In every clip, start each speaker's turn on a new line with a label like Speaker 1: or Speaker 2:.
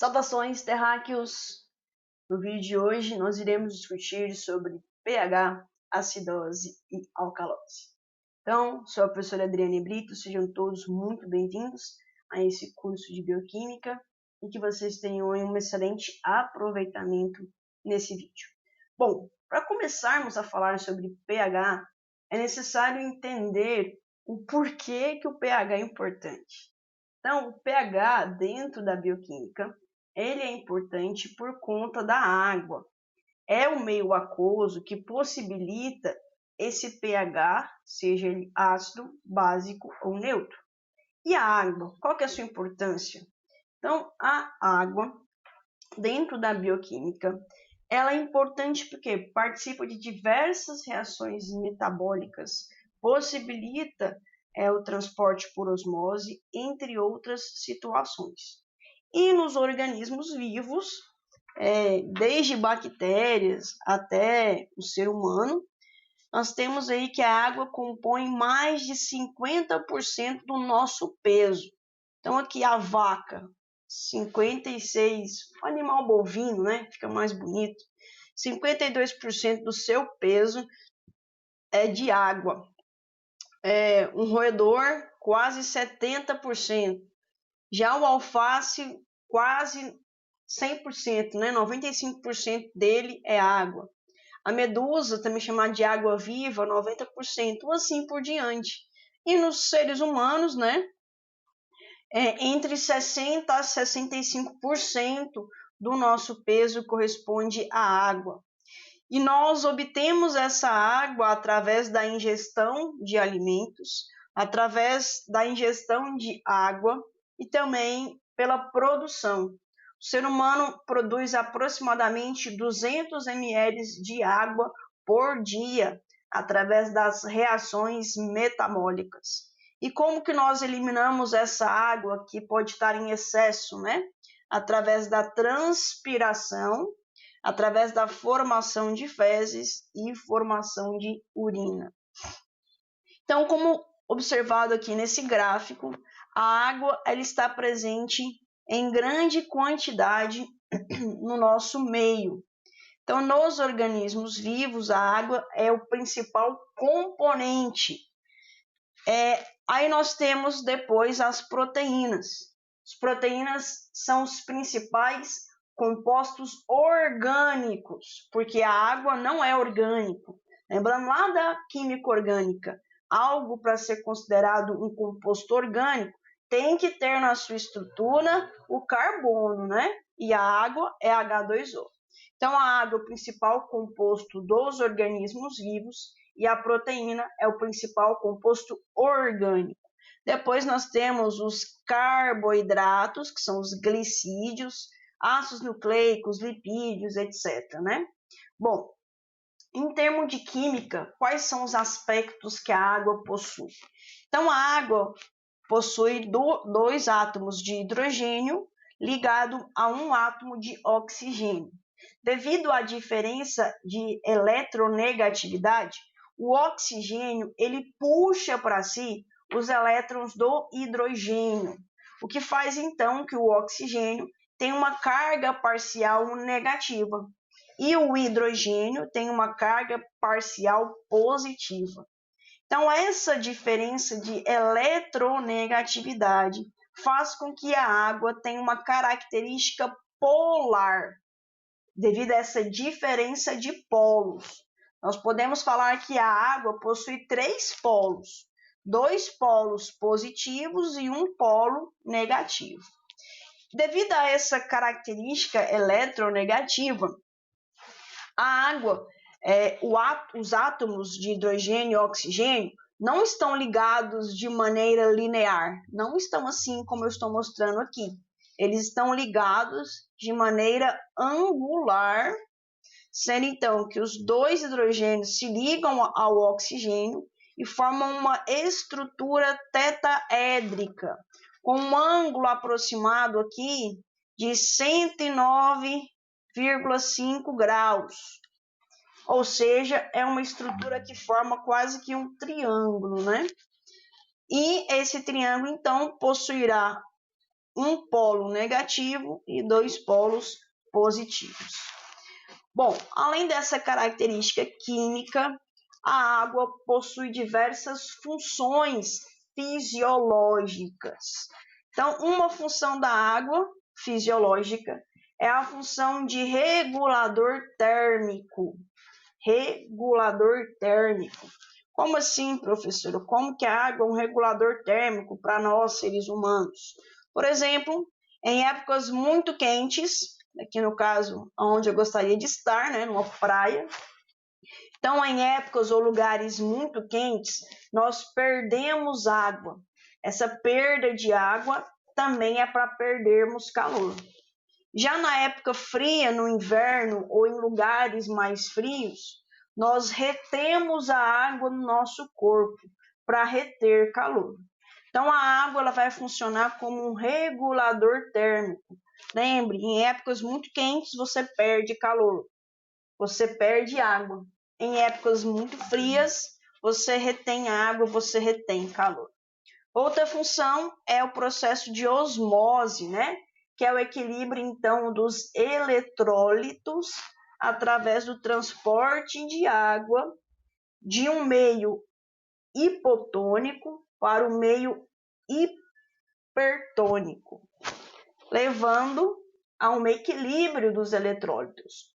Speaker 1: Saudações, terráqueos! No vídeo de hoje nós iremos discutir sobre pH, acidose e alcalose. Então, sou a professora Adriane Brito, sejam todos muito bem-vindos a esse curso de Bioquímica e que vocês tenham um excelente aproveitamento nesse vídeo. Bom, para começarmos a falar sobre pH, é necessário entender o porquê que o pH é importante. Então, o pH dentro da bioquímica, ele é importante por conta da água. É o meio aquoso que possibilita esse pH, seja ele ácido, básico ou neutro. E a água, qual que é a sua importância? Então, a água, dentro da bioquímica, ela é importante porque participa de diversas reações metabólicas, possibilita o transporte por osmose, entre outras situações. E nos organismos vivos, desde bactérias até o ser humano, nós temos aí que a água compõe mais de 50% do nosso peso. Então aqui a vaca, 56%, o animal bovino, né? Fica mais bonito. 52% do seu peso é de água. Um roedor, quase 70%. Já o alface, quase 100%, né? 95% dele é água. A medusa, também chamada de água-viva, 90%, assim por diante. E nos seres humanos, né? Entre 60% a 65% do nosso peso corresponde à água. E nós obtemos essa água através da ingestão de alimentos, através da ingestão de água e também pela produção. O ser humano produz aproximadamente 200 ml de água por dia através das reações metabólicas. E como que nós eliminamos essa água que pode estar em excesso, né? Através da transpiração, através da formação de fezes e formação de urina. Então, como observado aqui nesse gráfico, a água ela está presente em grande quantidade no nosso meio. Então, nos organismos vivos, a água é o principal componente. Aí nós temos depois as proteínas. As proteínas são os principais compostos orgânicos, porque a água não é orgânico. Lembrando lá da química orgânica, algo para ser considerado um composto orgânico tem que ter na sua estrutura o carbono, né? E a água é H2O. Então, a água é o principal composto dos organismos vivos e a proteína é o principal composto orgânico. Depois nós temos os carboidratos, que são os glicídios, ácidos nucleicos, lipídios, etc., né? Bom, em termos de química, quais são os aspectos que a água possui? Então, a água possui dois átomos de hidrogênio ligado a um átomo de oxigênio. Devido à diferença de eletronegatividade, o oxigênio ele puxa para si os elétrons do hidrogênio, o que faz então que o oxigênio tenha uma carga parcial negativa e o hidrogênio tem uma carga parcial positiva. Então, essa diferença de eletronegatividade faz com que a água tenha uma característica polar, devido a essa diferença de polos. Nós podemos falar que a água possui 3 polos, 2 polos positivos e 1 polo negativo. Devido a essa característica eletronegativa, a água, os átomos de hidrogênio e oxigênio não estão ligados de maneira linear, não estão assim como eu estou mostrando aqui. Eles estão ligados de maneira angular, sendo então que os dois hidrogênios se ligam ao oxigênio e formam uma estrutura tetaédrica, com um ângulo aproximado aqui de 109,5 graus. Ou seja, é uma estrutura que forma quase que um triângulo, né? E esse triângulo, então, possuirá um polo negativo e dois polos positivos. Bom, além dessa característica química, a água possui diversas funções fisiológicas. Então, uma função da água fisiológica é a função de regulador térmico. Regulador térmico. Como assim, professora? Como que a água é um regulador térmico para nós, seres humanos? Por exemplo, em épocas muito quentes, aqui no caso, onde eu gostaria de estar, né, numa praia. Então, em épocas ou lugares muito quentes, nós perdemos água. Essa perda de água também é para perdermos calor. Já na época fria, no inverno ou em lugares mais frios, nós retemos a água no nosso corpo para reter calor. Então, a água ela vai funcionar como um regulador térmico. Lembre, em épocas muito quentes você perde calor, você perde água. Em épocas muito frias, você retém água, você retém calor. Outra função é o processo de osmose, né? Que é o equilíbrio, então, dos eletrólitos através do transporte de água de um meio hipotônico para o meio hipertônico, levando a um equilíbrio dos eletrólitos.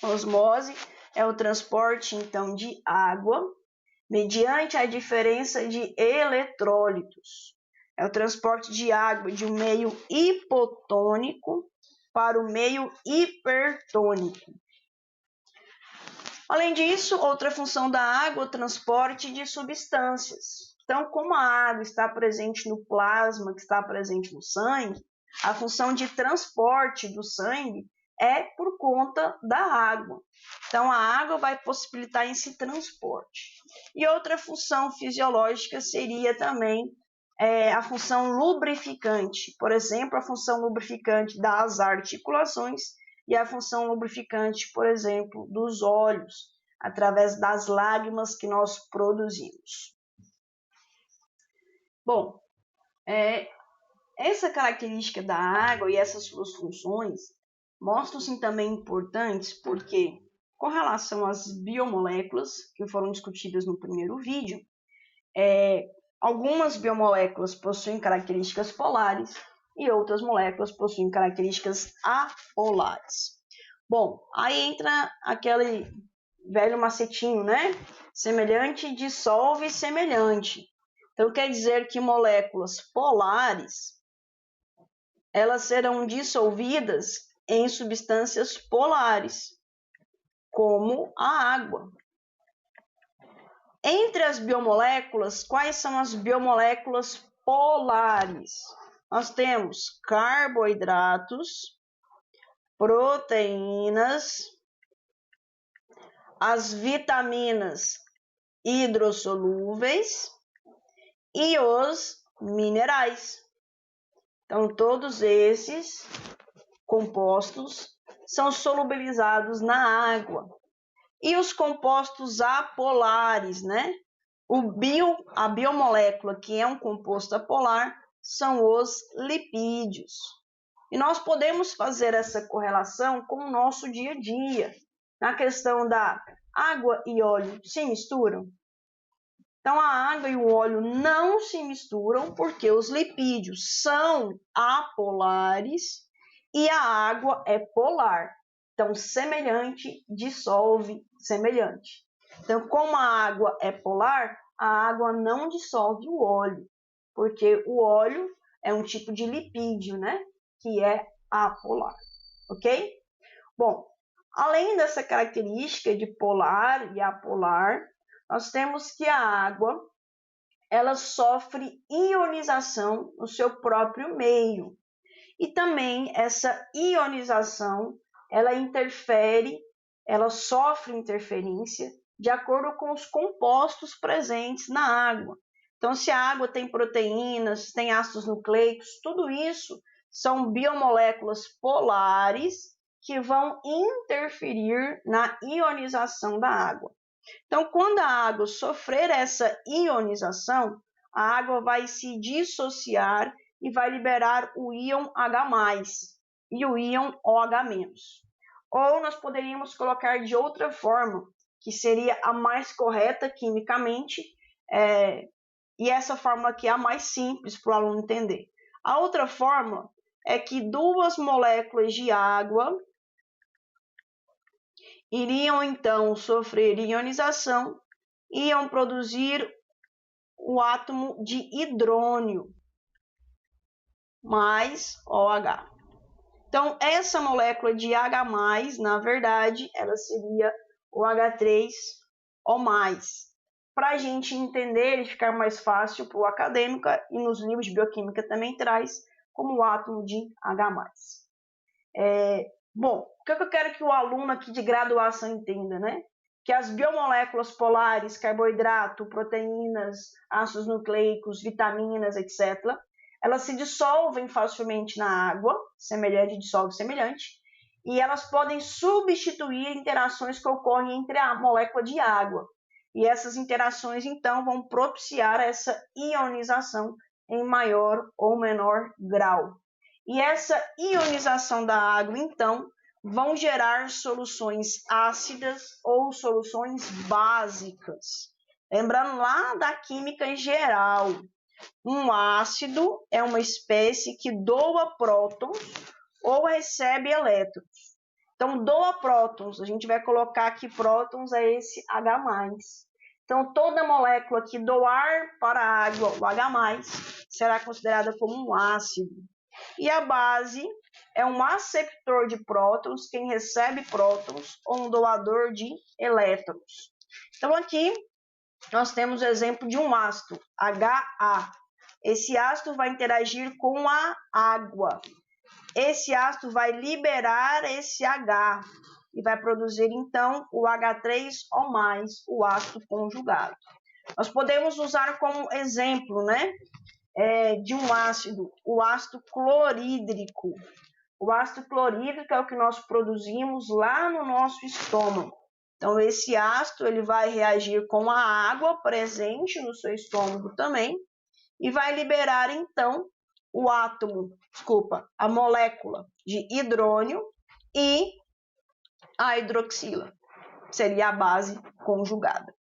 Speaker 1: A osmose é o transporte, então, de água mediante a diferença de eletrólitos. É o transporte de água de um meio hipotônico para o meio hipertônico. Além disso, outra função da água é o transporte de substâncias. Então, como a água está presente no plasma, que está presente no sangue, a função de transporte do sangue é por conta da água. Então, a água vai possibilitar esse transporte. E outra função fisiológica seria também a função lubrificante. Por exemplo, a função lubrificante das articulações e a função lubrificante, por exemplo, dos olhos, através das lágrimas que nós produzimos. Bom, essa característica da água e essas suas funções mostram-se também importantes porque, com relação às biomoléculas que foram discutidas no primeiro vídeo, algumas biomoléculas possuem características polares e outras moléculas possuem características apolares. Bom, aí entra aquele velho macetinho, né? Semelhante dissolve semelhante. Então, quer dizer que moléculas polares, elas serão dissolvidas em substâncias polares, como a água. Entre as biomoléculas, quais são as biomoléculas polares? Nós temos carboidratos, proteínas, as vitaminas hidrossolúveis e os minerais. Então, todos esses compostos são solubilizados na água. E os compostos apolares, né? A biomolécula que é um composto apolar são os lipídios. E nós podemos fazer essa correlação com o nosso dia a dia. Na questão da água e óleo se misturam? Então, a água e o óleo não se misturam porque os lipídios são apolares e a água é polar. Então, semelhante dissolve semelhante. Então, como a água é polar, a água não dissolve o óleo, porque o óleo é um tipo de lipídio, né? Que é apolar, ok? Bom, além dessa característica de polar e apolar, nós temos que a água ela sofre ionização no seu próprio meio. E também essa ionização, ela sofre interferência de acordo com os compostos presentes na água. Então, se a água tem proteínas, tem ácidos nucleicos, tudo isso são biomoléculas polares que vão interferir na ionização da água. Então, quando a água sofrer essa ionização, a água vai se dissociar e vai liberar o íon H+, e o íon OH-. Ou nós poderíamos colocar de outra forma, que seria a mais correta quimicamente, e essa fórmula aqui é a mais simples para o aluno entender. A outra fórmula é que duas moléculas de água iriam então sofrer ionização e iam produzir o átomo de hidrônio mais OH. Então, essa molécula de H+, na verdade, ela seria o H3O+. Para a gente entender e ficar mais fácil para o acadêmico, e nos livros de bioquímica também traz como o átomo de H+. Bom, o que eu quero que o aluno aqui de graduação entenda, né? Que as biomoléculas polares, carboidrato, proteínas, ácidos nucleicos, vitaminas, etc., elas se dissolvem facilmente na água, dissolve semelhante, e elas podem substituir interações que ocorrem entre a molécula de água. E essas interações, então, vão propiciar essa ionização em maior ou menor grau. E essa ionização da água, então, vão gerar soluções ácidas ou soluções básicas. Lembrando lá da química em geral, um ácido é uma espécie que doa prótons ou recebe elétrons. Então, doa prótons, a gente vai colocar aqui prótons é esse H+. Então, toda molécula que doar para a água o H+, será considerada como um ácido. E a base é um aceptor de prótons, quem recebe prótons, ou um doador de elétrons. Então, aqui nós temos o exemplo de um ácido, HA. Esse ácido vai interagir com a água. Esse ácido vai liberar esse H e vai produzir, então, o H3O+, o ácido conjugado. Nós podemos usar como exemplo, né, de um ácido, o ácido clorídrico. O ácido clorídrico é o que nós produzimos lá no nosso estômago. Então, esse ácido ele vai reagir com a água presente no seu estômago também e vai liberar, então, a molécula de hidrônio e a hidroxila. Seria a base conjugada.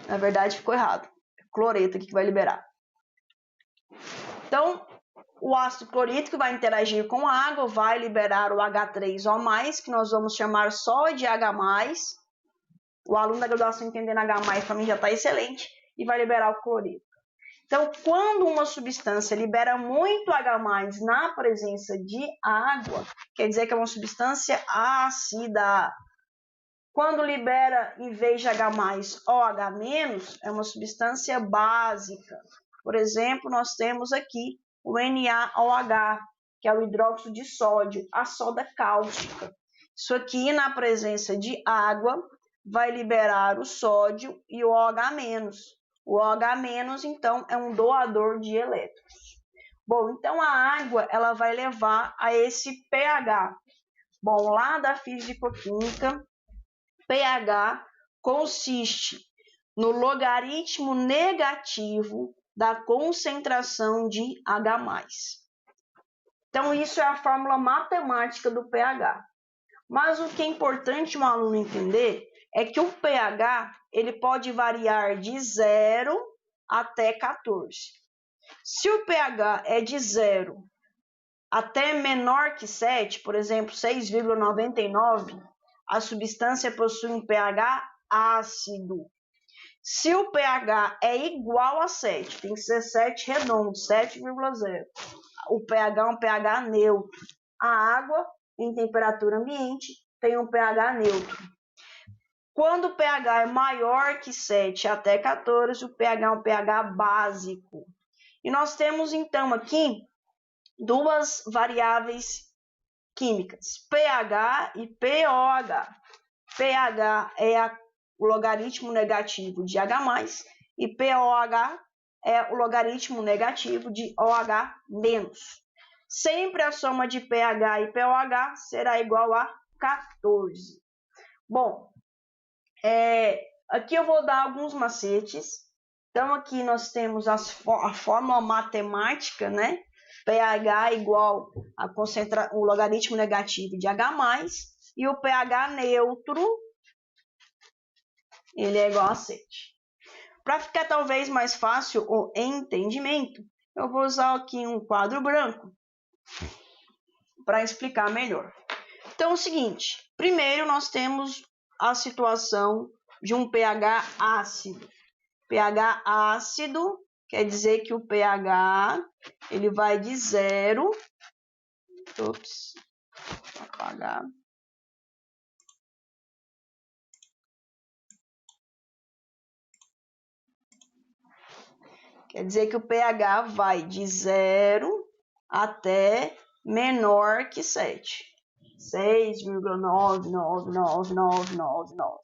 Speaker 1: Na verdade, ficou errado. Cloreto aqui que vai liberar. Então, o ácido clorídrico vai interagir com a água, vai liberar o H3O+, que nós vamos chamar só de H+. O aluno da graduação entendendo H+, para mim já está excelente. E vai liberar o cloreto. Então, quando uma substância libera muito H+, na presença de água, quer dizer que é uma substância ácida. Quando libera, em vez de H+, OH-, é uma substância básica. Por exemplo, nós temos aqui o NaOH, que é o hidróxido de sódio, a soda cáustica. Isso aqui, na presença de água, vai liberar o sódio e o OH-. O OH-, então, é um doador de elétrons. Bom, então a água ela vai levar a esse pH. Bom, lá da fisicoquímica, pH consiste no logaritmo negativo da concentração de H+. Então, isso é a fórmula matemática do pH. Mas o que é importante um aluno entender é que o pH ele pode variar de 0 até 14. Se o pH é de 0 até menor que 7, por exemplo, 6,99, a substância possui um pH ácido. Se o pH é igual a 7, tem que ser 7 redondo, 7,0. O pH é um pH neutro. A água, em temperatura ambiente, tem um pH neutro. Quando o pH é maior que 7 até 14, o pH é um pH básico. E nós temos, então, aqui duas variáveis químicas, pH e pOH. pH é o logaritmo negativo de H+, e pOH é o logaritmo negativo de OH-. Sempre a soma de pH e pOH será igual a 14. Bom, aqui eu vou dar alguns macetes Então, aqui nós temos a fórmula matemática, né? pH igual a o logaritmo negativo de H+, e o pH neutro, ele é igual a 7. Para ficar talvez mais fácil o entendimento, eu vou usar aqui um quadro branco para explicar melhor. Então, é o seguinte, primeiro nós temos a situação de um pH ácido. pH ácido quer dizer que o pH ele vai de 0, apagar. Quer dizer que o pH vai de 0 até menor que 7. 6,99999.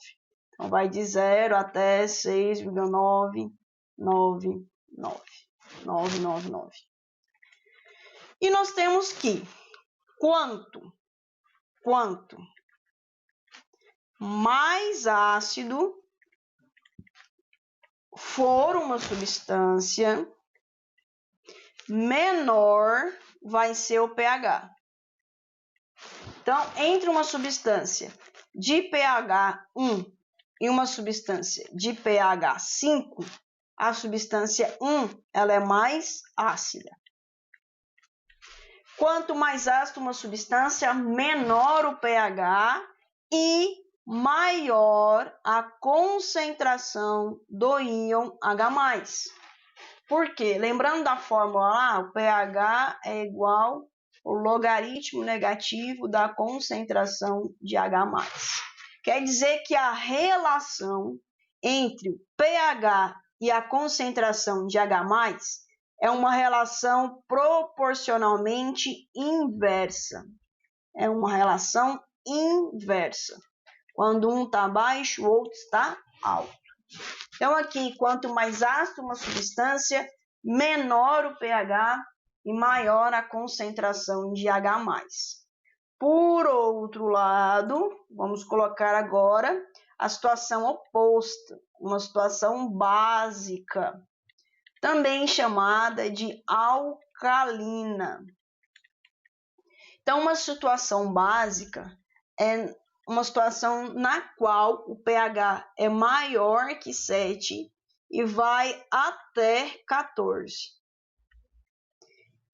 Speaker 1: Então, vai de 0 até 6,99999. E nós temos que quanto mais ácido for uma substância, menor vai ser o pH. Então, entre uma substância de pH 1 e uma substância de pH 5, a substância 1 ela é mais ácida. Quanto mais ácida uma substância, menor o pH e maior a concentração do íon H+. Por quê? Lembrando da fórmula lá, o pH é igual ao logaritmo negativo da concentração de H+. Quer dizer que a relação entre o pH e a concentração de H+, é uma relação proporcionalmente inversa. É uma relação inversa. Quando um está baixo, o outro está alto. Então, aqui, quanto mais ácido uma substância, menor o pH e maior a concentração de H+. Por outro lado, vamos colocar agora a situação oposta, uma situação básica, também chamada de alcalina. Então, uma situação básica é uma situação na qual o pH é maior que 7 e vai até 14.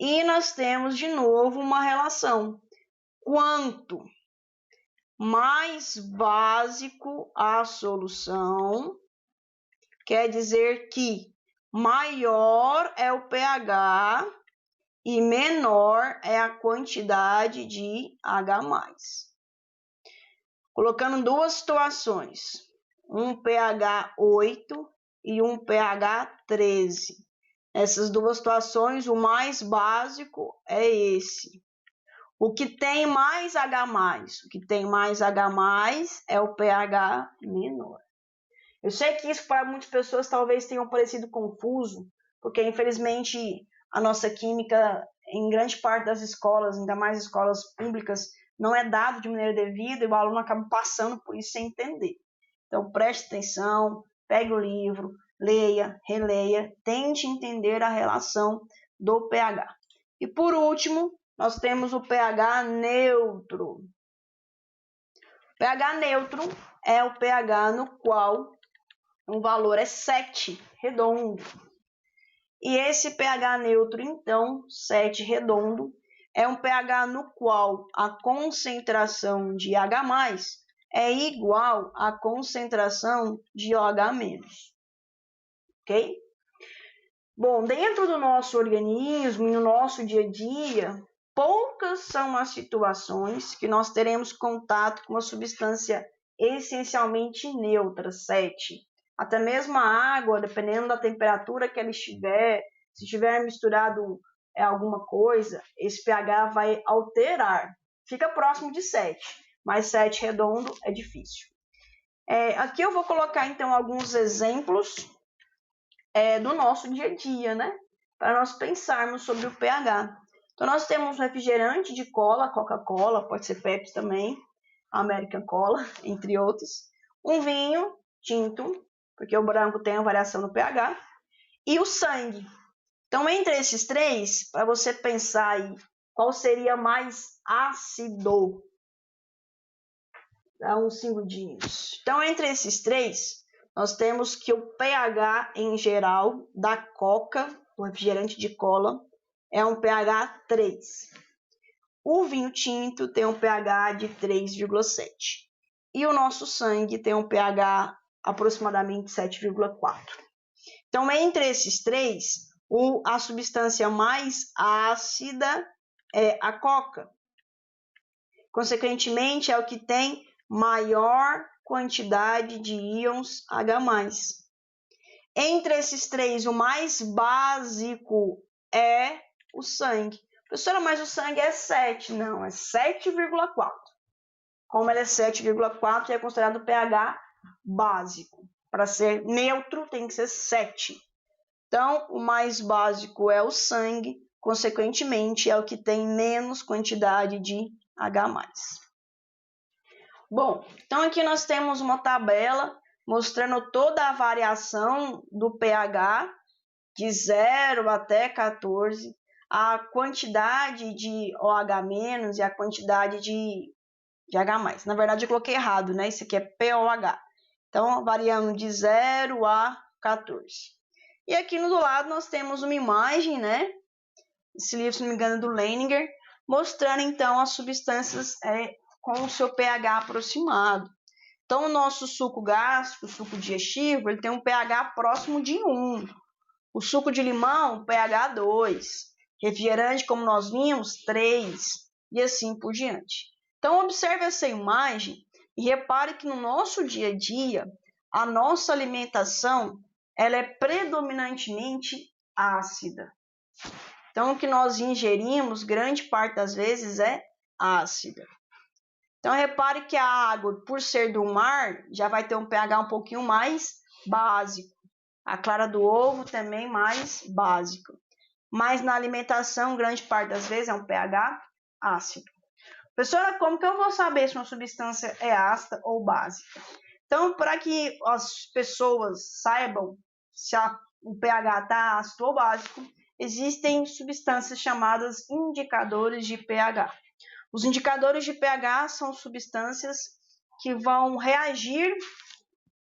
Speaker 1: E nós temos de novo uma relação. Quanto mais básico a solução, quer dizer que maior é o pH e menor é a quantidade de H+. Colocando duas situações, um pH 8 e um pH 13. Essas duas situações, o mais básico é esse. O que tem mais H+, é o pH menor. Eu sei que isso para muitas pessoas talvez tenha parecido confuso, porque infelizmente a nossa química, em grande parte das escolas, ainda mais escolas públicas, não é dado de maneira devida e o aluno acaba passando por isso sem entender. Então preste atenção, pegue o livro, leia, releia, tente entender a relação do pH. E por último, nós temos o pH neutro. O pH neutro é o pH no qual o valor é 7, redondo. E esse pH neutro, então, 7 redondo, é um pH no qual a concentração de H+ é igual à concentração de OH-. Ok? Bom, dentro do nosso organismo e no nosso dia a dia, poucas são as situações que nós teremos contato com uma substância essencialmente neutra, 7. Até mesmo a água, dependendo da temperatura que ela estiver, se estiver misturado alguma coisa, esse pH vai alterar. Fica próximo de 7, mas 7 redondo é difícil. Aqui eu vou colocar então alguns exemplos do nosso dia a dia, né? Para nós pensarmos sobre o pH. Então, nós temos refrigerante de cola, Coca-Cola, pode ser Pepsi também, American Cola, entre outros. Um vinho tinto, porque o branco tem a variação no pH. e o sangue. Então, entre esses três, para você pensar aí, qual seria mais ácido? Dá uns segundinhos. Então, entre esses três, nós temos que o pH em geral da Coca, o refrigerante de cola, é um pH 3. O vinho tinto tem um pH de 3,7. E o nosso sangue tem um pH aproximadamente 7,4. Então, entre esses três, a substância mais ácida é a Coca. Consequentemente, é o que tem maior quantidade de íons H+. Entre esses três, o mais básico é o sangue. Professora, mas o sangue é 7. Não, é 7,4. Como ele é 7,4, é considerado pH básico. Para ser neutro, tem que ser 7. Então, o mais básico é o sangue, consequentemente, é o que tem menos quantidade de H+. Bom, então aqui nós temos uma tabela mostrando toda a variação do pH de 0 até 14, a quantidade de OH- e a quantidade de H+. Na verdade, eu coloquei errado, né? Isso aqui é POH. Então, variando de 0 a 14. E aqui do lado nós temos uma imagem, né? Esse livro, se não me engano, é do Leininger, mostrando então as substâncias com o seu pH aproximado. Então, o nosso suco gástrico, o suco digestivo, ele tem um pH próximo de 1. O suco de limão, pH 2. Refrigerante, como nós vimos, 3. E assim por diante. Então, observe essa imagem e repare que no nosso dia a dia, a nossa alimentação ela é predominantemente ácida. Então, o que nós ingerimos, grande parte das vezes, é ácida. Então, repare que a água, por ser do mar, já vai ter um pH um pouquinho mais básico. A clara do ovo também mais básico. Mas na alimentação, grande parte das vezes, é um pH ácido. Professora, como que eu vou saber se uma substância é ácida ou básica? Então, para que as pessoas saibam se o pH está ácido ou básico, existem substâncias chamadas indicadores de pH. Os indicadores de pH são substâncias que vão reagir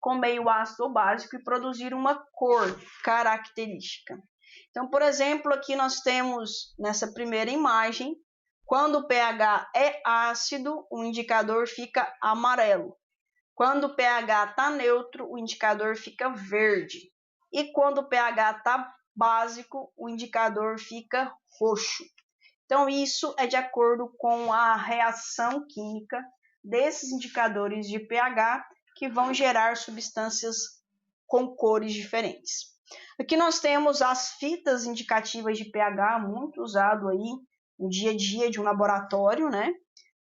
Speaker 1: com meio ácido ou básico e produzir uma cor característica. Então, por exemplo, aqui nós temos nessa primeira imagem, quando o pH é ácido, o indicador fica amarelo. Quando o pH está neutro, o indicador fica verde. E quando o pH está básico, o indicador fica roxo. Então, isso é de acordo com a reação química desses indicadores de pH que vão gerar substâncias com cores diferentes. Aqui nós temos as fitas indicativas de pH, muito usado aí no dia a dia de um laboratório, né?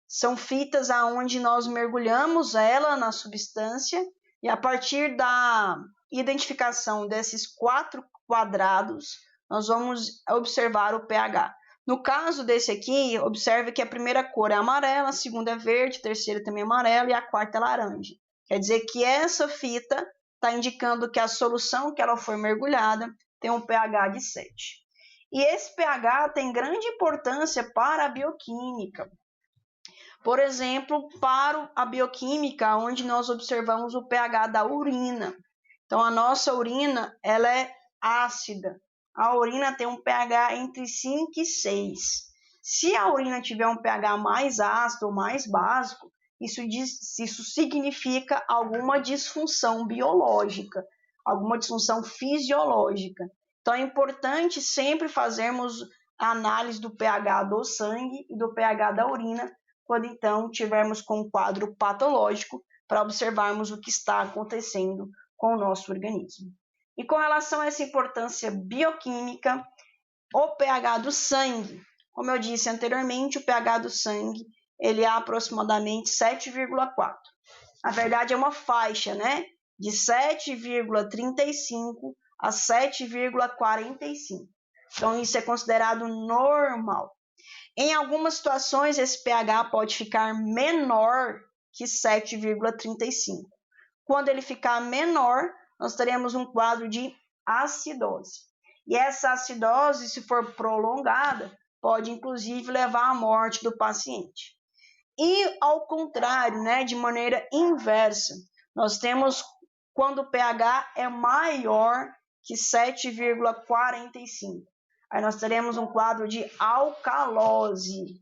Speaker 1: São fitas aonde nós mergulhamos ela na substância e a partir da identificação desses 4 quadrados, nós vamos observar o pH. No caso desse aqui, observe que a primeira cor é amarela, a segunda é verde, a terceira também é amarela e a quarta é laranja. Quer dizer que essa fita está indicando que a solução que ela foi mergulhada tem um pH de 7. E esse pH tem grande importância para a bioquímica. Por exemplo, para a bioquímica, onde nós observamos o pH da urina. Então, a nossa urina ela é ácida. A urina tem um pH entre 5 e 6. Se a urina tiver um pH mais ácido ou mais básico, isso significa alguma disfunção biológica, alguma disfunção fisiológica. Então, é importante sempre fazermos a análise do pH do sangue e do pH da urina, quando então tivermos com um quadro patológico, para observarmos o que está acontecendo com o nosso organismo. E com relação a essa importância bioquímica, o pH do sangue, como eu disse anteriormente, o pH do sangue ele é aproximadamente 7,4. Na verdade, é uma faixa, né? De 7,35 a 7,45. Então, isso é considerado normal. Em algumas situações, esse pH pode ficar menor que 7,35. Quando ele ficar menor, nós teremos um quadro de acidose. E essa acidose, se for prolongada, pode inclusive levar à morte do paciente. E ao contrário, né, de maneira inversa, nós temos quando o pH é maior que 7,45. Aí nós teremos um quadro de alcalose.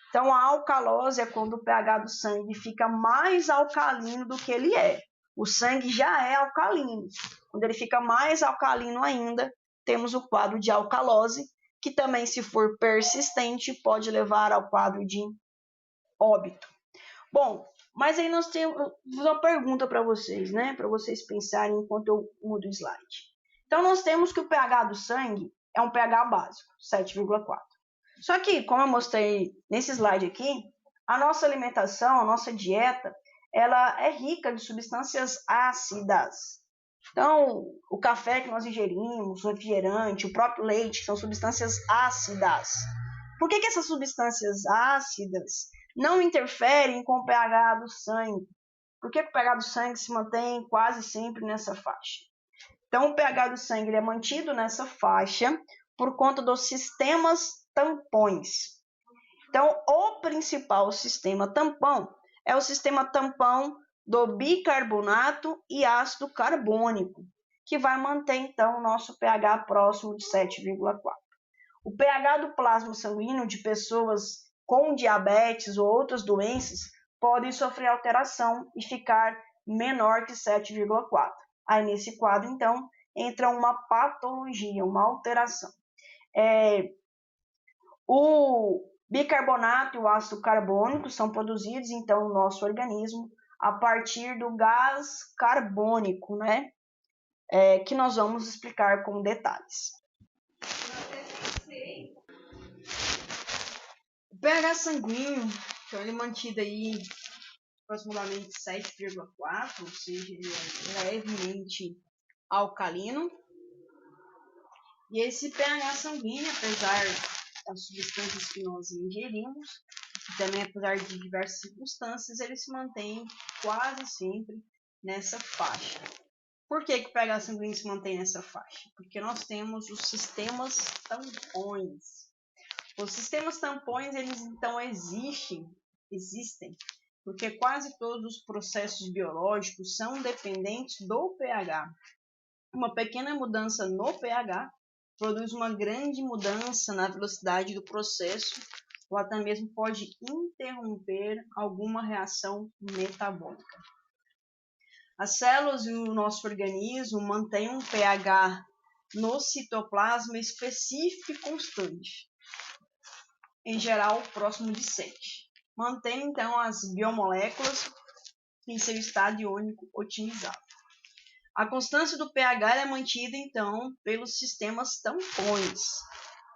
Speaker 1: Então, a alcalose é quando o pH do sangue fica mais alcalino do que ele é. O sangue já é alcalino. Quando ele fica mais alcalino ainda, temos o quadro de alcalose, que também, se for persistente, pode levar ao quadro de óbito. Bom, mas aí nós temos uma pergunta para vocês, né? Para vocês pensarem enquanto eu mudo o slide. Então, nós temos que o pH do sangue é um pH básico, 7,4. Só que, como eu mostrei nesse slide aqui, a nossa alimentação, a nossa dieta, ela é rica de substâncias ácidas. Então, o café que nós ingerimos, o refrigerante, o próprio leite, são substâncias ácidas. Por que essas substâncias ácidas não interferem com o pH do sangue? Por que o pH do sangue se mantém quase sempre nessa faixa? Então, o pH do sangue ele é mantido nessa faixa por conta dos sistemas tampões. Então, o principal sistema tampão é o sistema tampão do bicarbonato e ácido carbônico, que vai manter, então, o nosso pH próximo de 7,4. O pH do plasma sanguíneo de pessoas com diabetes ou outras doenças pode sofrer alteração e ficar menor que 7,4. Aí, nesse quadro, então, entra uma patologia, uma alteração. O bicarbonato e o ácido carbônico são produzidos, então, no nosso organismo a partir do gás carbônico, né? Que nós vamos explicar com detalhes. O pH sanguíneo, então, ele é mantido aí aproximadamente 7,4, ou seja, ele é levemente alcalino. E esse pH sanguíneo, apesar das substâncias que nós ingerimos, e também apesar de diversas circunstâncias, ele se mantém quase sempre nessa faixa. Por que o pH sanguíneo se mantém nessa faixa? Porque nós temos os sistemas tampões. Os sistemas tampões, eles então existem, porque quase todos os processos biológicos são dependentes do pH. Uma pequena mudança no pH produz uma grande mudança na velocidade do processo ou até mesmo pode interromper alguma reação metabólica. As células do nosso organismo mantêm um pH no citoplasma específico e constante, em geral próximo de 7. Mantém então as biomoléculas em seu estado iônico otimizado. A constância do pH é mantida, então, pelos sistemas tampões.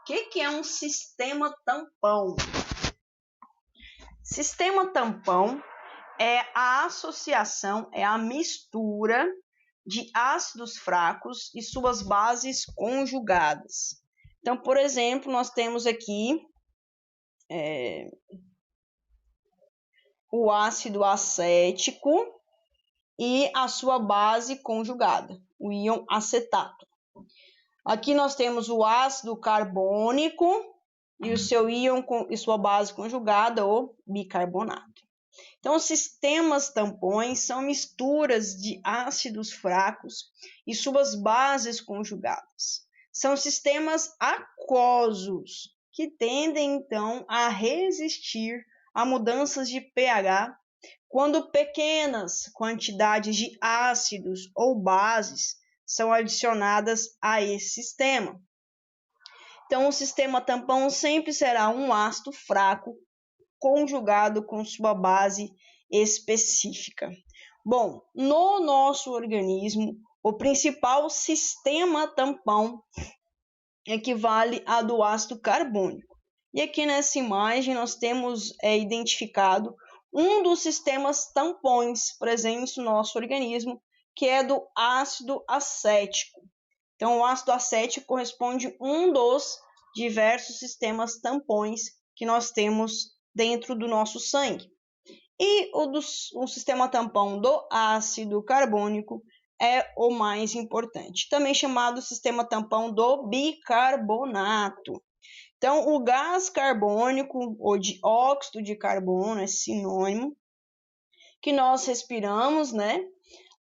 Speaker 1: O que é um sistema tampão? Sistema tampão é a associação, é a mistura de ácidos fracos e suas bases conjugadas. Então, por exemplo, nós temos aqui o ácido acético e a sua base conjugada, o íon acetato. Aqui nós temos o ácido carbônico e o seu íon e sua base conjugada, o bicarbonato. Então, os sistemas tampões são misturas de ácidos fracos e suas bases conjugadas. São sistemas aquosos que tendem, então, a resistir a mudanças de pH quando pequenas quantidades de ácidos ou bases são adicionadas a esse sistema. Então, o sistema tampão sempre será um ácido fraco conjugado com sua base específica. Bom, no nosso organismo, o principal sistema tampão equivale a do ácido carbônico. E aqui nessa imagem nós temos identificado um dos sistemas tampões presentes no nosso organismo, que é do ácido acético. Então, o ácido acético corresponde a um dos diversos sistemas tampões que nós temos dentro do nosso sangue. E o sistema tampão do ácido carbônico é o mais importante, também chamado sistema tampão do bicarbonato. Então, o gás carbônico ou dióxido de carbono é sinônimo que nós respiramos, né?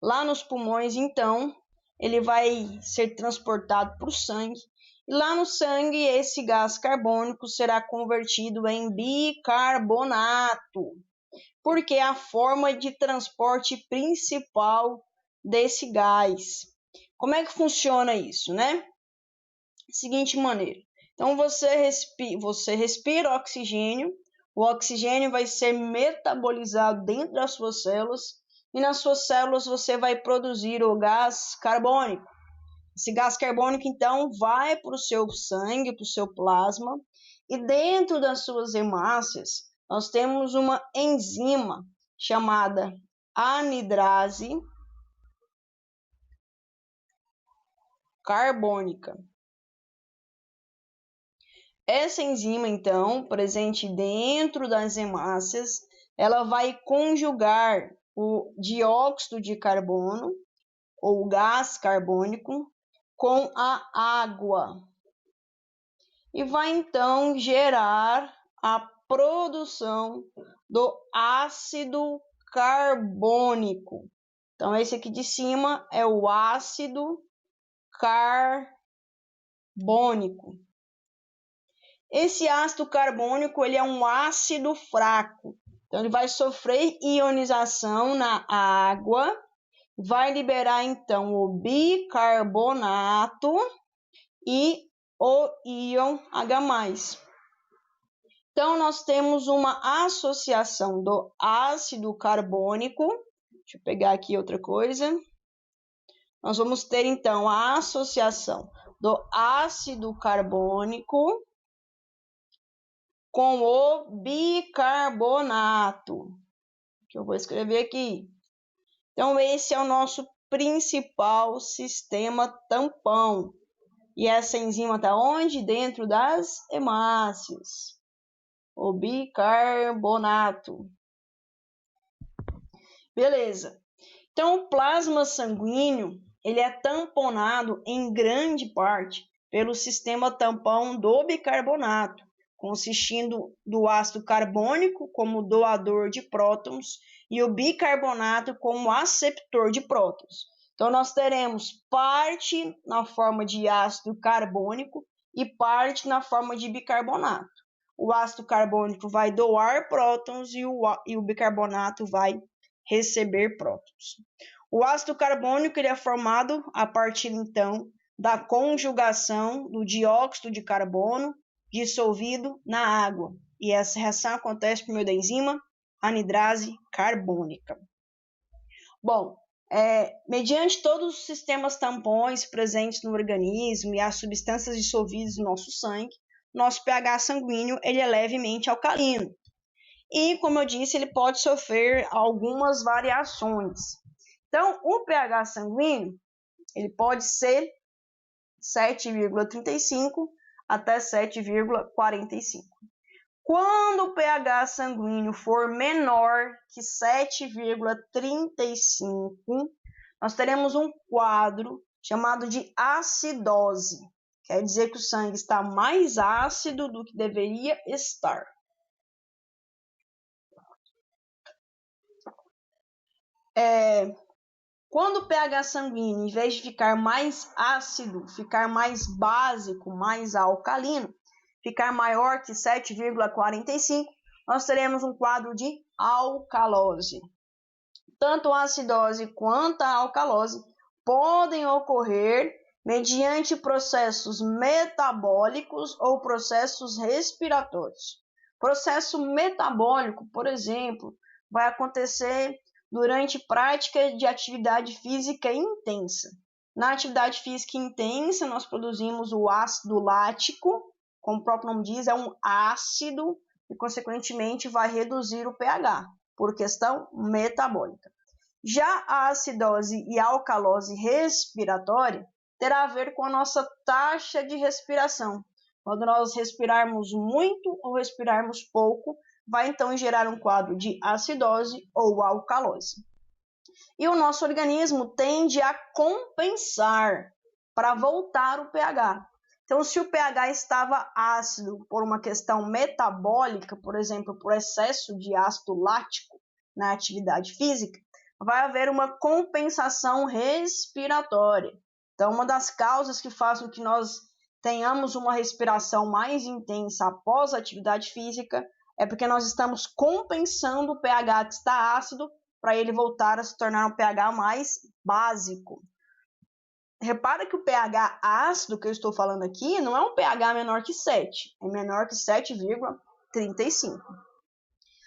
Speaker 1: Lá nos pulmões, então, ele vai ser transportado para o sangue. E lá no sangue, esse gás carbônico será convertido em bicarbonato, porque é a forma de transporte principal desse gás. Como é que funciona isso, né? Seguinte maneira. Então, você respira oxigênio, o oxigênio vai ser metabolizado dentro das suas células, e nas suas células você vai produzir o gás carbônico. Esse gás carbônico, então, vai para o seu sangue, para o seu plasma, e dentro das suas hemácias, nós temos uma enzima chamada anidrase carbônica. Essa enzima, então, presente dentro das hemácias, ela vai conjugar o dióxido de carbono, ou gás carbônico, com a água. E vai, então, gerar a produção do ácido carbônico. Então, esse aqui de cima é o ácido carbônico. Esse ácido carbônico ele é um ácido fraco, então ele vai sofrer ionização na água, vai liberar então o bicarbonato e o íon H+. Então nós temos uma associação do ácido carbônico, deixa eu pegar aqui outra coisa, nós vamos ter então a associação do ácido carbônico com o bicarbonato, que eu vou escrever aqui. Então, esse é o nosso principal sistema tampão. E essa enzima está onde? Dentro das hemácias. O bicarbonato. Beleza. Então, o plasma sanguíneo, ele é tamponado em grande parte pelo sistema tampão do bicarbonato, consistindo do ácido carbônico como doador de prótons e o bicarbonato como aceptor de prótons. Então, nós teremos parte na forma de ácido carbônico e parte na forma de bicarbonato. O ácido carbônico vai doar prótons e o bicarbonato vai receber prótons. O ácido carbônico ele é formado a partir, então, da conjugação do dióxido de carbono dissolvido na água. E essa reação acontece por meio da enzima anidrase carbônica. Bom, mediante todos os sistemas tampões presentes no organismo e as substâncias dissolvidas no nosso sangue, nosso pH sanguíneo ele é levemente alcalino. E, como eu disse, ele pode sofrer algumas variações. Então, o pH sanguíneo ele pode ser 7,35 até 7,45. Quando o pH sanguíneo for menor que 7,35, nós teremos um quadro chamado de acidose. Quer dizer que o sangue está mais ácido do que deveria estar. Quando o pH sanguíneo, em vez de ficar mais ácido, ficar mais básico, mais alcalino, ficar maior que 7,45, nós teremos um quadro de alcalose. Tanto a acidose quanto a alcalose podem ocorrer mediante processos metabólicos ou processos respiratórios. Processo metabólico, por exemplo, vai acontecer durante prática de atividade física intensa. Na atividade física intensa, nós produzimos o ácido lático, como o próprio nome diz, é um ácido e, consequentemente, vai reduzir o pH, por questão metabólica. Já a acidose e a alcalose respiratória terá a ver com a nossa taxa de respiração. Quando nós respirarmos muito ou respirarmos pouco, vai então gerar um quadro de acidose ou alcalose. e o nosso organismo tende a compensar para voltar o pH. Então, se o pH estava ácido por uma questão metabólica, por exemplo, por excesso de ácido lático na atividade física, vai haver uma compensação respiratória. Então, uma das causas que fazem com que nós tenhamos uma respiração mais intensa após a atividade física é porque nós estamos compensando o pH que está ácido para ele voltar a se tornar um pH mais básico. Repara que o pH ácido que eu estou falando aqui não é um pH menor que 7, é menor que 7,35.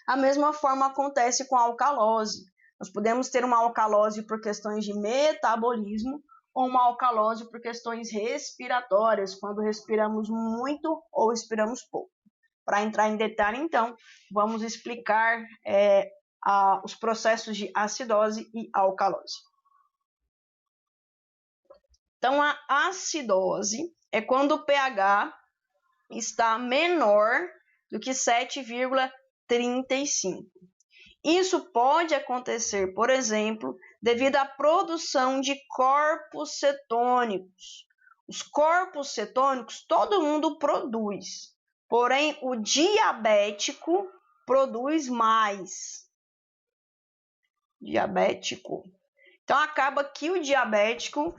Speaker 1: A mesma forma acontece com a alcalose. Nós podemos ter uma alcalose por questões de metabolismo ou uma alcalose por questões respiratórias, quando respiramos muito ou respiramos pouco. Para entrar em detalhe, então, vamos explicar os processos de acidose e alcalose. Então, a acidose é quando o pH está menor do que 7,35. Isso pode acontecer, por exemplo, devido à produção de corpos cetônicos. Os corpos cetônicos todo mundo produz, porém o diabético produz mais. Então acaba que o diabético,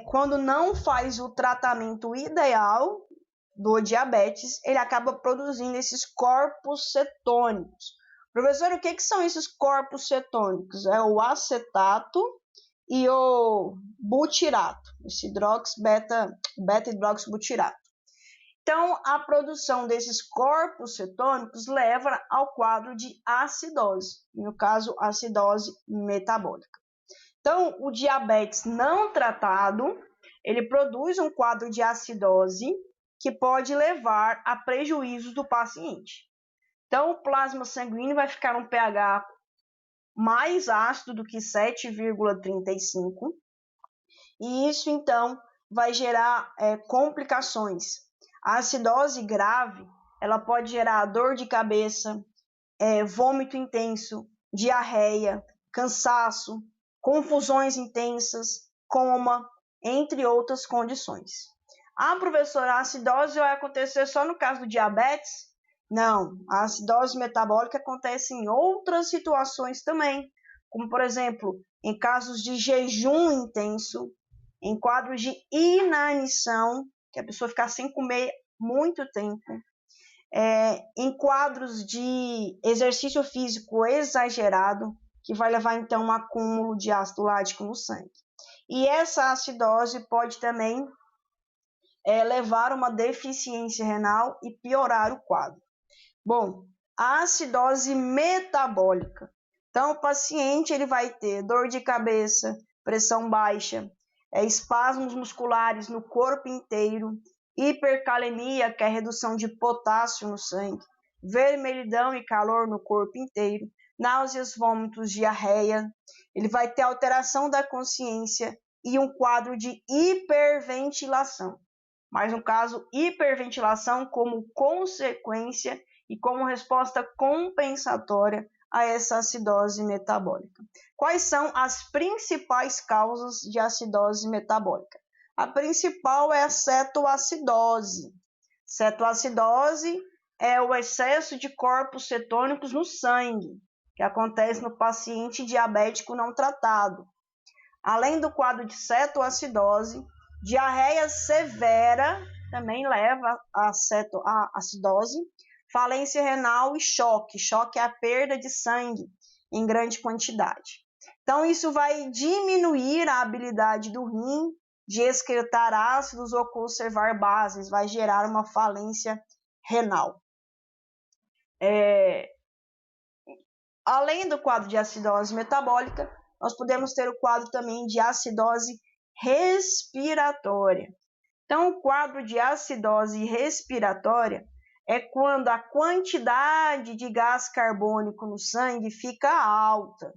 Speaker 1: quando não faz o tratamento ideal do diabetes, ele acaba produzindo esses corpos cetônicos. Professor, o que são esses corpos cetônicos? É o acetato e o butirato, esse beta-hidroxibutirato. Então, a produção desses corpos cetônicos leva ao quadro de acidose, no caso, acidose metabólica. Então, o diabetes não tratado, ele produz um quadro de acidose que pode levar a prejuízos do paciente. Então, o plasma sanguíneo vai ficar um pH mais ácido do que 7,35 e isso, então, vai gerar complicações. A acidose grave, ela pode gerar dor de cabeça, vômito intenso, diarreia, cansaço, confusões intensas, coma, entre outras condições. Professora, a acidose vai acontecer só no caso do diabetes? Não, a acidose metabólica acontece em outras situações também, como, por exemplo, em casos de jejum intenso, em quadros de inanição, que a pessoa fica sem comer muito tempo, em quadros de exercício físico exagerado, que vai levar então a um acúmulo de ácido lático no sangue. E essa acidose pode também levar a uma deficiência renal e piorar o quadro. Bom, a acidose metabólica. Então, o paciente ele vai ter dor de cabeça, pressão baixa, espasmos musculares no corpo inteiro, hipercalemia, que é a redução de potássio no sangue, vermelhidão e calor no corpo inteiro, náuseas, vômitos, diarreia. Ele vai ter alteração da consciência e um quadro de hiperventilação. Mas no caso, hiperventilação como consequência e como resposta compensatória a essa acidose metabólica. Quais são as principais causas de acidose metabólica? A principal é a cetoacidose. Cetoacidose é o excesso de corpos cetônicos no sangue, que acontece no paciente diabético não tratado. Além do quadro de cetoacidose, diarreia severa também leva a acidose, falência renal e choque. Choque é a perda de sangue em grande quantidade. Então, isso vai diminuir a habilidade do rim de excretar ácidos ou conservar bases, vai gerar uma falência renal. Além do quadro de acidose metabólica, nós podemos ter o quadro também de acidose respiratória. Então, o quadro de acidose respiratória é quando a quantidade de gás carbônico no sangue fica alta.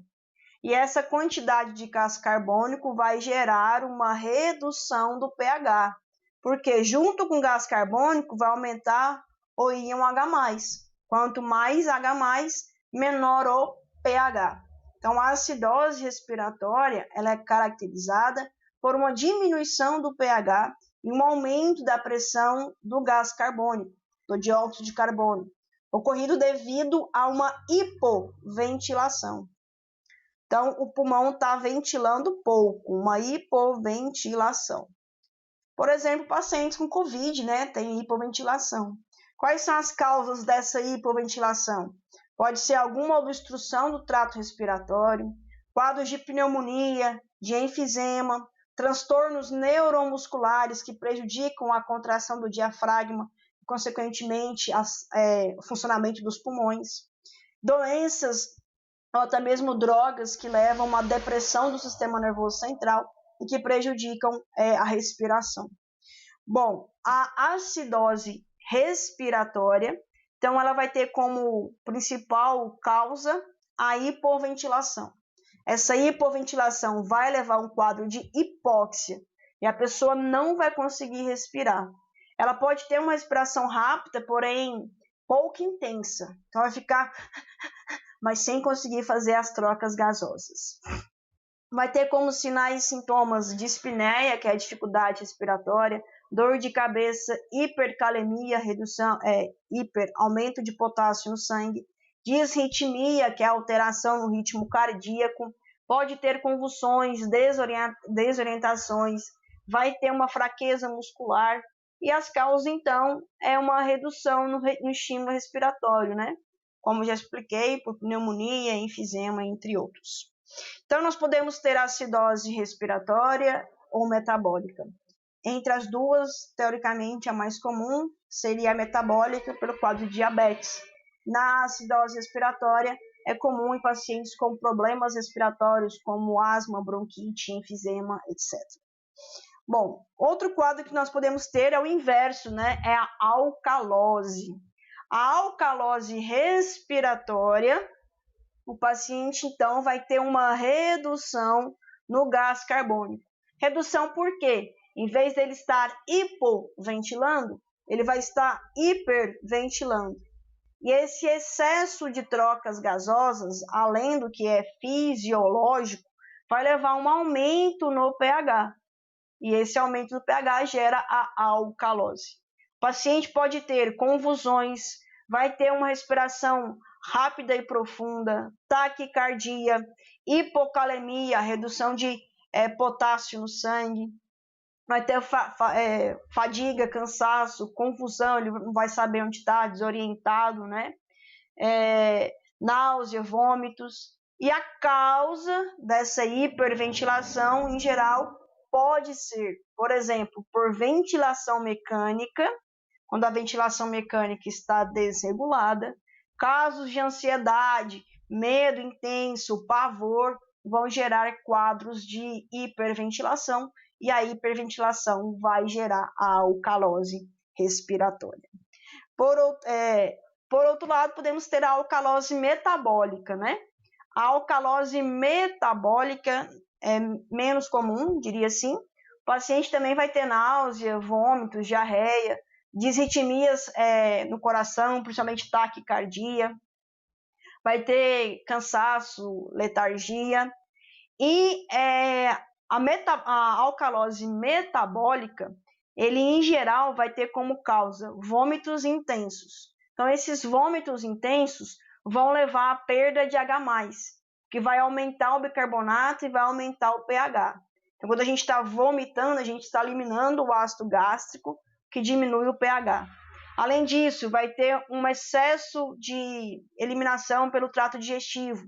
Speaker 1: E essa quantidade de gás carbônico vai gerar uma redução do pH, porque junto com o gás carbônico vai aumentar o íon H+. Quanto mais H+, menor o pH. Então, a acidose respiratória ela é caracterizada por uma diminuição do pH e um aumento da pressão do gás carbônico, do dióxido de carbono, ocorrido devido a uma hipoventilação. Então, o pulmão está ventilando pouco, uma hipoventilação. Por exemplo, pacientes com Covid, têm hipoventilação. Quais são as causas dessa hipoventilação? Pode ser alguma obstrução do trato respiratório, quadros de pneumonia, de enfisema, transtornos neuromusculares que prejudicam a contração do diafragma e, consequentemente, o funcionamento dos pulmões, doenças ou até mesmo drogas que levam a uma depressão do sistema nervoso central e que prejudicam a respiração. Bom, a acidose respiratória, então ela vai ter como principal causa a hipoventilação. Essa hipoventilação vai levar a um quadro de hipóxia e a pessoa não vai conseguir respirar. Ela pode ter uma respiração rápida, porém pouco intensa. Então vai ficar mas sem conseguir fazer as trocas gasosas. Vai ter como sinais e sintomas dispneia, que é a dificuldade respiratória, dor de cabeça, hipercalemia, aumento de potássio no sangue, disritmia, que é a alteração no ritmo cardíaco, pode ter convulsões, desorientações, vai ter uma fraqueza muscular, e as causas, então, é uma redução no estímulo respiratório, Como já expliquei, por pneumonia, enfisema, entre outros. Então, nós podemos ter acidose respiratória ou metabólica. Entre as duas, teoricamente, a mais comum seria a metabólica pelo quadro de diabetes. Na acidose respiratória, é comum em pacientes com problemas respiratórios como asma, bronquite, enfisema, etc. Bom, outro quadro que nós podemos ter é o inverso, É a alcalose. A alcalose respiratória, o paciente, então, vai ter uma redução no gás carbônico. Redução por quê? Em vez dele estar hipoventilando, ele vai estar hiperventilando. E esse excesso de trocas gasosas, além do que é fisiológico, vai levar a um aumento no pH. E esse aumento do pH gera a alcalose. O paciente pode ter convulsões, vai ter uma respiração rápida e profunda, taquicardia, hipocalemia, redução de potássio no sangue, vai ter fadiga, cansaço, confusão, ele não vai saber onde está, desorientado, náusea, vômitos. E a causa dessa hiperventilação, em geral, pode ser, por exemplo, por ventilação mecânica, quando a ventilação mecânica está desregulada, casos de ansiedade, medo intenso, pavor, vão gerar quadros de hiperventilação, e a hiperventilação vai gerar a alcalose respiratória. Por outro lado, podemos ter a alcalose metabólica, A alcalose metabólica é menos comum, diria assim. O paciente também vai ter náusea, vômitos, diarreia, disritmias no coração, principalmente taquicardia, vai ter cansaço, letargia, e a alcalose metabólica, ele em geral vai ter como causa vômitos intensos. Então, esses vômitos intensos vão levar à perda de H+, que vai aumentar o bicarbonato e vai aumentar o pH. Então, quando a gente está vomitando, a gente está eliminando o ácido gástrico, que diminui o pH. Além disso, vai ter um excesso de eliminação pelo trato digestivo.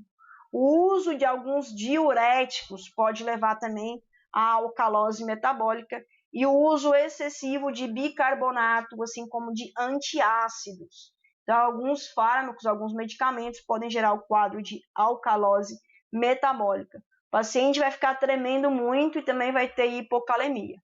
Speaker 1: O uso de alguns diuréticos pode levar também à alcalose metabólica e o uso excessivo de bicarbonato, assim como de antiácidos. Então, alguns fármacos, alguns medicamentos podem gerar o quadro de alcalose metabólica. O paciente vai ficar tremendo muito e também vai ter hipocalemia.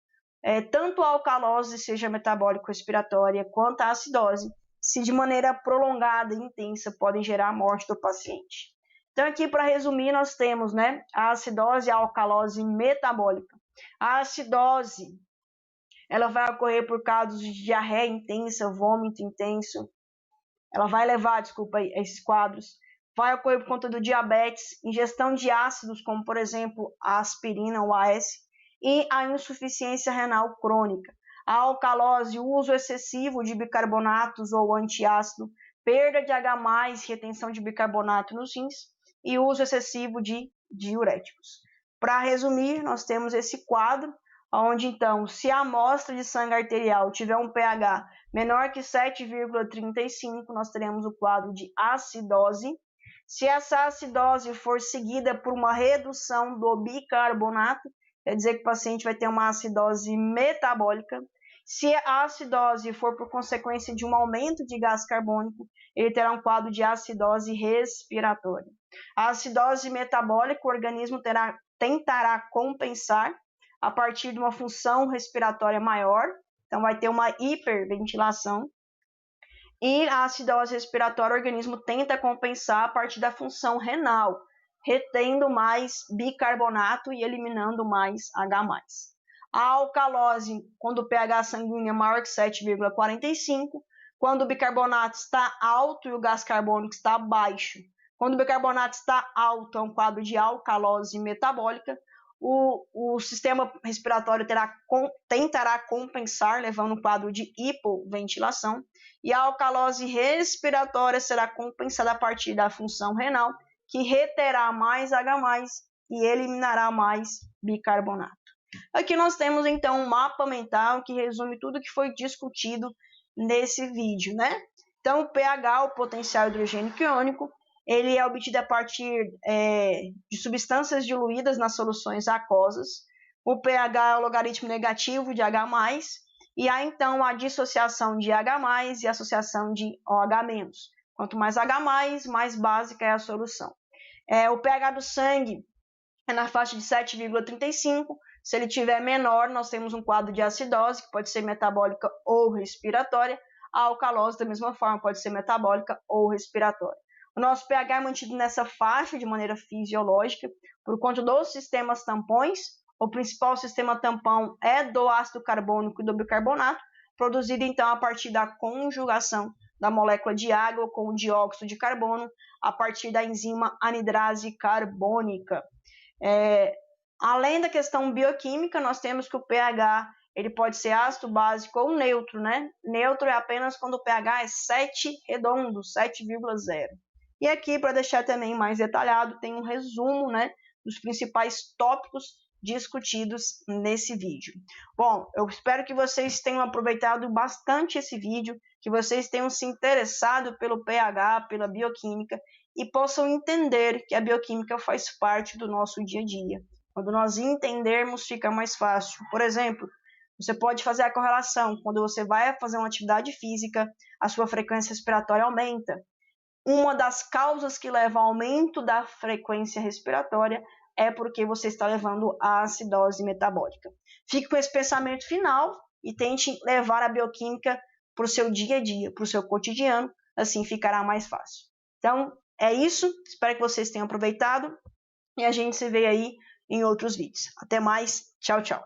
Speaker 1: Tanto a alcalose, seja metabólico-respiratória, quanto a acidose, se de maneira prolongada e intensa, podem gerar a morte do paciente. Então, aqui, para resumir, nós temos a acidose e a alcalose metabólica. A acidose, ela vai ocorrer por casos de diarreia intensa, vômito intenso. Ela vai levar, a esses quadros. vai ocorrer por conta do diabetes, ingestão de ácidos, como por exemplo a aspirina, o AS, e a insuficiência renal crônica. A alcalose, o uso excessivo de bicarbonatos ou antiácido, perda de H+, retenção de bicarbonato nos rins e uso excessivo de diuréticos. Para resumir, nós temos esse quadro, onde então, se a amostra de sangue arterial tiver um pH menor que 7,35, nós teremos o quadro de acidose. Se essa acidose for seguida por uma redução do bicarbonato, quer dizer que o paciente vai ter uma acidose metabólica. Se a acidose for por consequência de um aumento de gás carbônico, ele terá um quadro de acidose respiratória. A acidose metabólica, o organismo tentará compensar a partir de uma função respiratória maior, então vai ter uma hiperventilação. E a acidose respiratória, o organismo tenta compensar a partir da função renal, retendo mais bicarbonato e eliminando mais H+. A alcalose, quando o pH sanguíneo é maior que 7,45, quando o bicarbonato está alto e o gás carbônico está baixo. Quando o bicarbonato está alto, é um quadro de alcalose metabólica. O sistema respiratório tentará compensar, levando um quadro de hipoventilação. E a alcalose respiratória será compensada a partir da função renal, que reterá mais H+, e eliminará mais bicarbonato. Aqui nós temos então um mapa mental que resume tudo que foi discutido nesse vídeo, né? Então, o pH, o potencial hidrogênico iônico, ele é obtido a partir de substâncias diluídas nas soluções aquosas. O pH é o logaritmo negativo de H+, e há então a dissociação de H+, e a associação de OH-. Quanto mais H+, mais básica é a solução. O pH do sangue é na faixa de 7,35. Se ele tiver menor, nós temos um quadro de acidose, que pode ser metabólica ou respiratória. A alcalose, da mesma forma, pode ser metabólica ou respiratória. O nosso pH é mantido nessa faixa de maneira fisiológica por conta dos sistemas tampões. O principal sistema tampão é do ácido carbônico e do bicarbonato, produzido então a partir da conjugação da molécula de água com o dióxido de carbono a partir da enzima anidrase carbônica. Além da questão bioquímica, nós temos que o pH ele pode ser ácido, básico ou neutro, né? Neutro é apenas quando o pH é 7 redondo, 7,0. E aqui, para deixar também mais detalhado, tem um resumo, né, dos principais tópicos discutidos nesse vídeo. Bom, eu espero que vocês tenham aproveitado bastante esse vídeo, que vocês tenham se interessado pelo pH, pela bioquímica, e possam entender que a bioquímica faz parte do nosso dia a dia. Quando nós entendermos, fica mais fácil. Por exemplo, você pode fazer a correlação. Quando você vai fazer uma atividade física, a sua frequência respiratória aumenta. Uma das causas que leva ao aumento da frequência respiratória é porque você está levando a acidose metabólica. Fique com esse pensamento final e tente levar a bioquímica para o seu dia a dia, para o seu cotidiano, assim ficará mais fácil. Então, é isso. Espero que vocês tenham aproveitado e a gente se vê aí em outros vídeos. Até mais. Tchau, tchau.